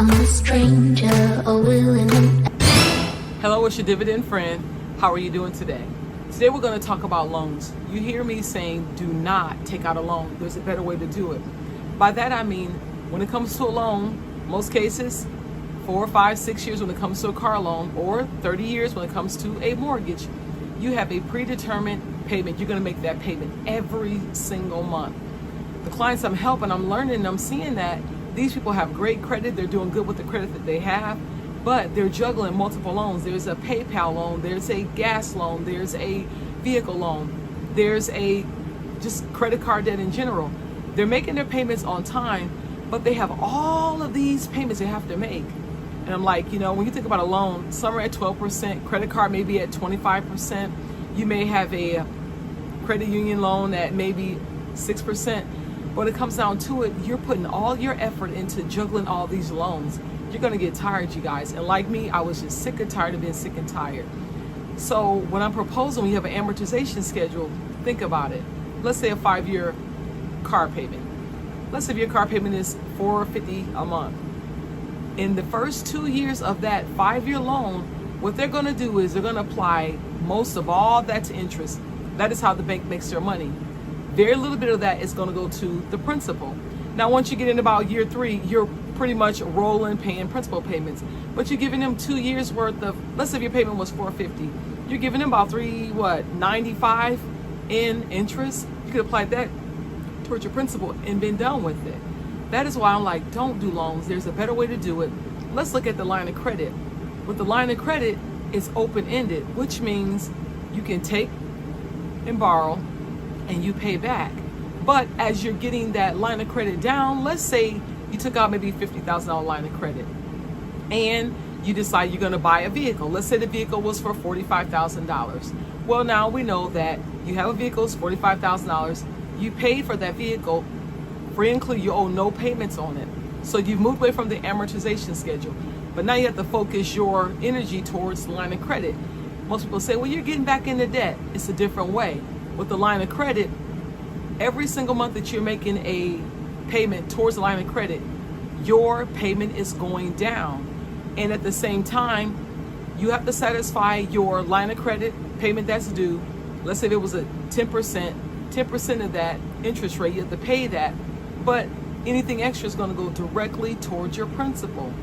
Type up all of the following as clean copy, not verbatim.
I'm a stranger, a willing and... Hello, it's your dividend friend. How are you doing today? Today we're going to talk about loans. You hear me saying do not take out a loan. There's a better way to do it. By that I mean when it comes to a loan, most cases 4, 5, 6 years when it comes to a car loan, or 30 years when it comes to a mortgage, you have a predetermined payment. You're going to make that payment every single month. The clients I'm helping, I'm learning, I'm seeing that these people have great credit. They're doing good with the credit that they have, but they're juggling multiple loans. There's a PayPal loan, there's a gas loan, there's a vehicle loan, there's a just credit card debt in general. They're making their payments on time, but they have all of these payments they have to make. And I'm like, when you think about a loan, some are at 12%, credit card may be at 25%. You may have a credit union loan at maybe 6%. When it comes down to it, you're putting all your effort into juggling all these loans. You're going to get tired, you guys. And like me, I was just sick and tired of being sick and tired. So when I'm proposing, when you have an amortization schedule, think about it. Let's say a 5-year car payment. Let's say if your car payment is $450 a month. In the first 2 years of that 5-year loan, what they're going to do is they're going to apply most of all that to interest. That is how the bank makes their money. Very little bit of that is going to go to the principal. Now, once you get in about year 3, you're pretty much rolling paying principal payments. But you're giving them 2 years worth of, let's say if your payment was $450, you're giving them about $95 in interest. You could apply that towards your principal and been done with it. That is why I'm like, don't do loans. There's a better way to do it. Let's look at the line of credit. With the line of credit, it's open-ended, which means you can take and borrow and you pay back. But as you're getting that line of credit down, let's say you took out maybe $50,000 line of credit and you decide you're going to buy a vehicle. Let's say the vehicle was for $45,000. Well, now we know that you have a vehicle, it's $45,000. You paid for that vehicle, free and clear, you owe no payments on it. So you've moved away from the amortization schedule. But now you have to focus your energy towards the line of credit. Most people say, well, you're getting back into debt. It's a different way. With the line of credit, every single month that you're making a payment towards the line of credit, your payment is going down. And at the same time, you have to satisfy your line of credit payment that's due. Let's say there was a 10% of that interest rate, you have to pay that. But anything extra is going to go directly towards your principal.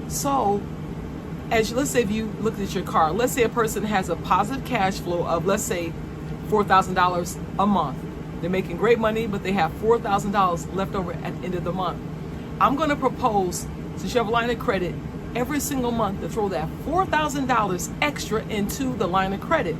So, let's say if you looked at your car, let's say a person has a positive cash flow of, let's say, $4,000 a month. They're making great money, but they have $4,000 left over at the end of the month. I'm going to propose, since you have a line of credit, every single month to throw that $4,000 extra into the line of credit.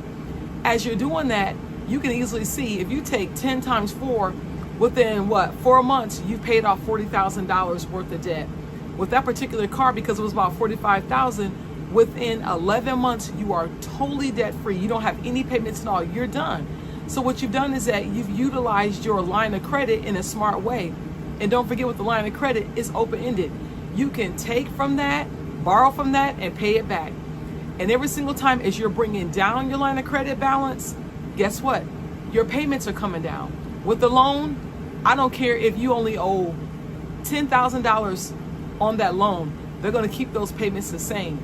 As you're doing that, you can easily see if you take 10 times 4, within 4 months, you've paid off $40,000 worth of debt. With that particular car, because it was about $45,000, within 11 months, you are totally debt-free. You don't have any payments at all. You're done. So what you've done is that you've utilized your line of credit in a smart way. And don't forget, with the line of credit, it's open-ended. You can take from that, borrow from that, and pay it back. And every single time as you're bringing down your line of credit balance, guess what? Your payments are coming down. With the loan, I don't care if you only owe $10,000 on that loan. They're going to keep those payments the same.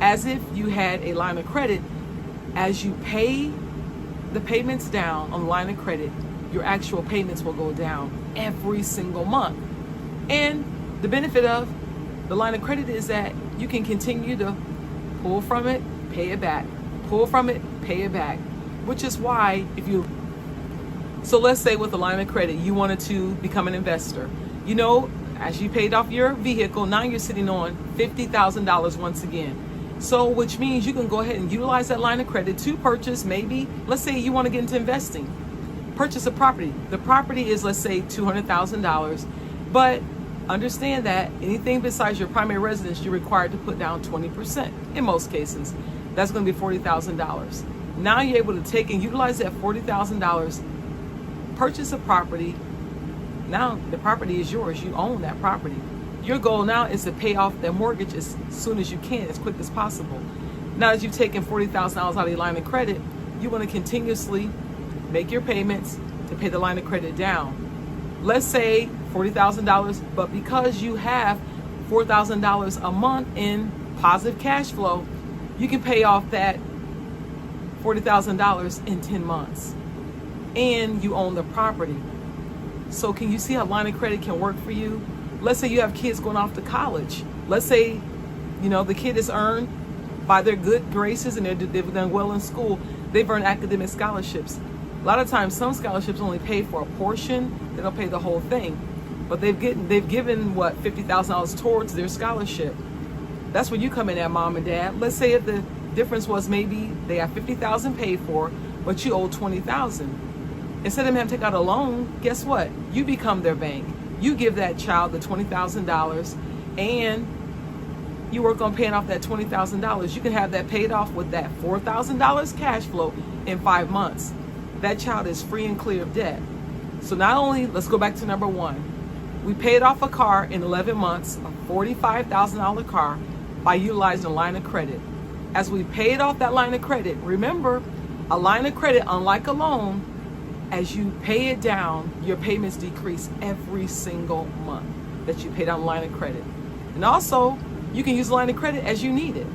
As if you had a line of credit. As you pay the payments down on the line of credit, your actual payments will go down every single month. And the benefit of the line of credit is that you can continue to pull from it, pay it back, pull from it, pay it back, which is why so let's say with the line of credit, you wanted to become an investor. As you paid off your vehicle, now you're sitting on $50,000 once again. So which means you can go ahead and utilize that line of credit to purchase, maybe, let's say you want to get into investing. Purchase a property. The property is, let's say, $200,000. But understand that anything besides your primary residence, you're required to put down 20% in most cases. That's going to be $40,000. Now you're able to take and utilize that $40,000, purchase a property. Now the property is yours. You own that property. Your goal now is to pay off that mortgage as soon as you can, as quick as possible. Now that you've taken $40,000 out of your line of credit, you want to continuously make your payments to pay the line of credit down. Let's say $40,000, but because you have $4,000 a month in positive cash flow, you can pay off that $40,000 in 10 months. And you own the property. So can you see how line of credit can work for you? Let's say you have kids going off to college. Let's say, the kid is earned by their good graces and they've done well in school. They've earned academic scholarships. A lot of times, some scholarships only pay for a portion. They don't pay the whole thing. But they've given what, $50,000 towards their scholarship. That's where you come in at, mom and dad. Let's say if the difference was maybe they have $50,000 paid for, but you owe $20,000. Instead of them having to take out a loan, guess what? You become their bank. You give that child the $20,000 and you work on paying off that $20,000. You can have that paid off with that $4,000 cash flow in 5 months. That child is free and clear of debt. So not only, let's go back to number one. We paid off a car in 11 months, a $45,000 car, by utilizing a line of credit. As we paid off that line of credit, remember, a line of credit, unlike a loan, as you pay it down, your payments decrease every single month that you pay down the line of credit. And also, you can use a line of credit as you need it.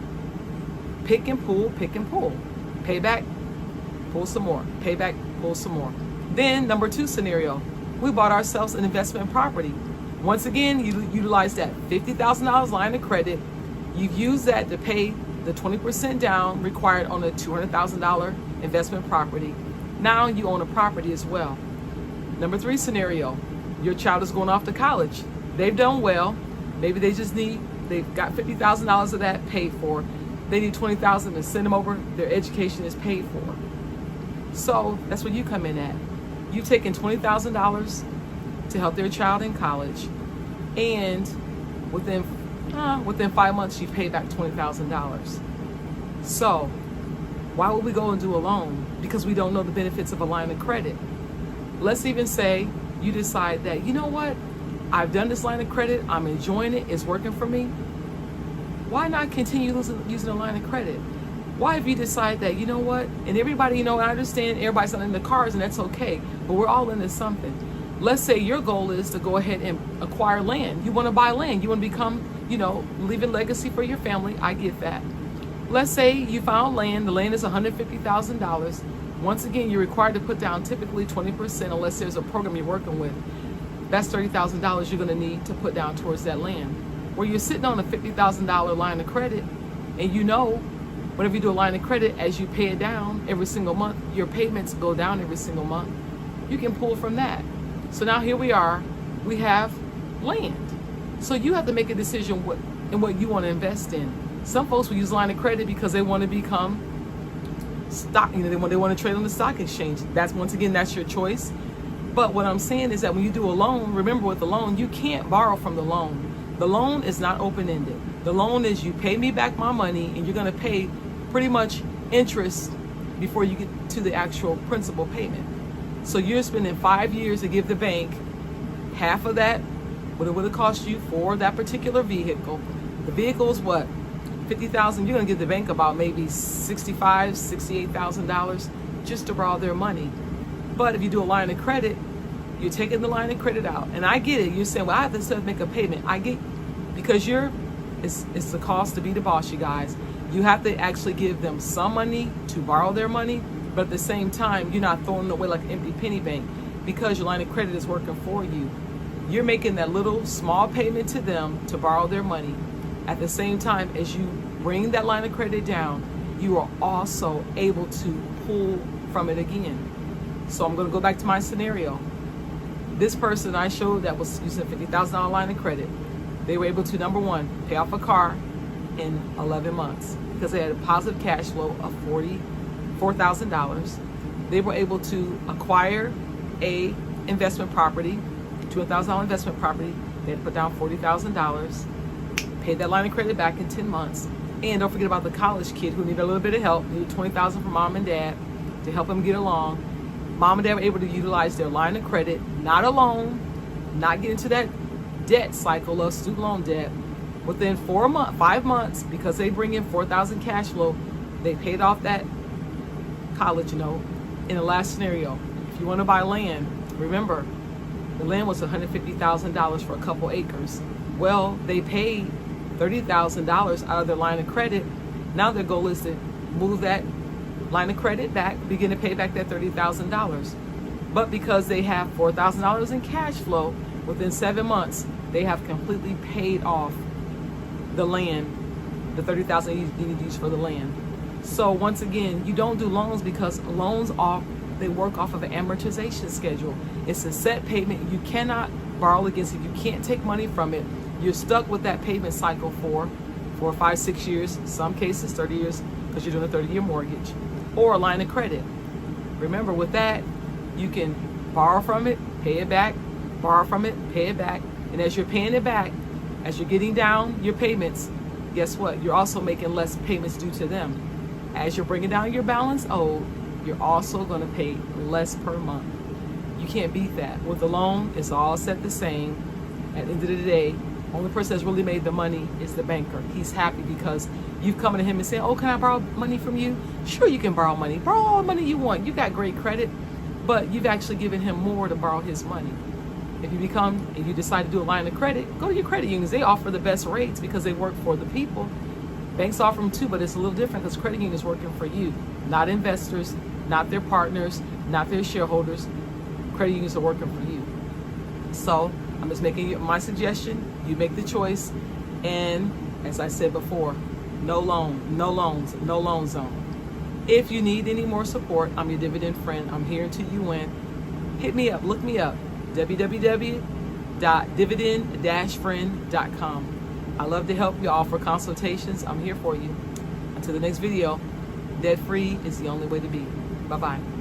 Pick and pull, pick and pull. Pay back, pull some more. Pay back, pull some more. Then, number two scenario, we bought ourselves an investment property. Once again, you utilize that $50,000 line of credit. You've used that to pay the 20% down required on a $200,000 investment property. Now you own a property as well. Number three scenario, your child is going off to college. They've done well. Maybe they've got $50,000 of that paid for. They need $20,000 to send them over. Their education is paid for. So that's where you come in at. You've taken $20,000 to help their child in college, and within 5 months you pay back $20,000. So why would we go and do a loan? Because we don't know the benefits of a line of credit. Let's even say you decide that, you know what, I've done this line of credit, I'm enjoying it, it's working for me. Why not continue using a line of credit? Why if you decide that, you know what, and everybody, I understand everybody's not in the cars and that's okay, but we're all into something. Let's say your goal is to go ahead and acquire land. You want to buy land. You want to become, leave a legacy for your family. I get that. Let's say you found land. The land is $150,000. Once again, you're required to put down typically 20% unless there's a program you're working with. That's $30,000 you're going to need to put down towards that land. Where you're sitting on a $50,000 line of credit, and whenever you do a line of credit, as you pay it down every single month, your payments go down every single month. You can pull from that. So now here we are, we have land. So you have to make a decision in what you want to invest in. Some folks will use line of credit because they want to become stock, they want to trade on the stock exchange. That's your choice. But what I'm saying is that when you do a loan, remember with the loan, you can't borrow from the loan. The loan is not open-ended. The loan is you pay me back my money and you're going to pay pretty much interest before you get to the actual principal payment. So you're spending 5 years to give the bank half of that, what it would have cost you for that particular vehicle. The vehicle is what? $50,000. You're going to give the bank about maybe $65,000, $68,000 just to borrow their money. But if you do a line of credit, you're taking the line of credit out. And I get it. You're saying, well, I have to still make a payment. I get, because it's the cost to be the boss, you guys. You have to actually give them some money to borrow their money. But at the same time, you're not throwing it away like an empty penny bank because your line of credit is working for you. You're making that little small payment to them to borrow their money. At the same time, as you bring that line of credit down, you are also able to pull from it again. So I'm going to go back to my scenario. This person I showed that was using a $50,000 line of credit, they were able to, number one, pay off a car in 11 months because they had a positive cash flow of $4,000. They were able to acquire a investment property, $200,000 investment property. They had to put down $40,000, paid that line of credit back in 10 months. And don't forget about the college kid who needed a little bit of help, needed $20,000 from mom and dad to help him get along. Mom and dad were able to utilize their line of credit, not a loan, not get into that debt cycle of student loan debt. Within 5 months, because they bring in $4,000 cash flow, they paid off that college, In the last scenario, if you want to buy land, remember, the land was $150,000 for a couple acres. Well, they paid $30,000 out of their line of credit. Now their goal is to move that line of credit back, begin to pay back that $30,000. But because they have $4,000 in cash flow, within 7 months, they have completely paid off the land, the $30,000 you need to use for the land. So once again, you don't do loans because loans they work off of an amortization schedule. It's a set payment. You cannot borrow against it. You can't take money from it. You're stuck with that payment cycle for 4, 5, 6 years, some cases 30 years, because you're doing a 30-year mortgage, or a line of credit. Remember, with that, you can borrow from it, pay it back, borrow from it, pay it back. And as you're paying it back, as you're getting down your payments, guess what? You're also making less payments due to them. As you're bringing down your balance owed, you're also going to pay less per month. You can't beat that. With a loan, it's all set the same. At the end of the day, only person that's really made the money is the banker. He's happy because you've come to him and said, oh, can I borrow money from you? Sure, you can borrow money. Borrow all the money you want. You got great credit, but you've actually given him more to borrow his money. If you you decide to do a line of credit, go to your credit unions. They offer the best rates because they work for the people. Banks offer them too, but it's a little different because credit union is working for you, not investors, not their partners, not their shareholders. Credit unions are working for you. So I'm just making you my suggestion. You make the choice. And as I said before, no loans, no loan zone. If you need any more support, I'm your dividend friend. I'm here until you win. Hit me up, look me up, www.dividend-friend.com. I love to help you, offer consultations. I'm here for you. Until the next video, debt free is the only way to be. Bye-bye.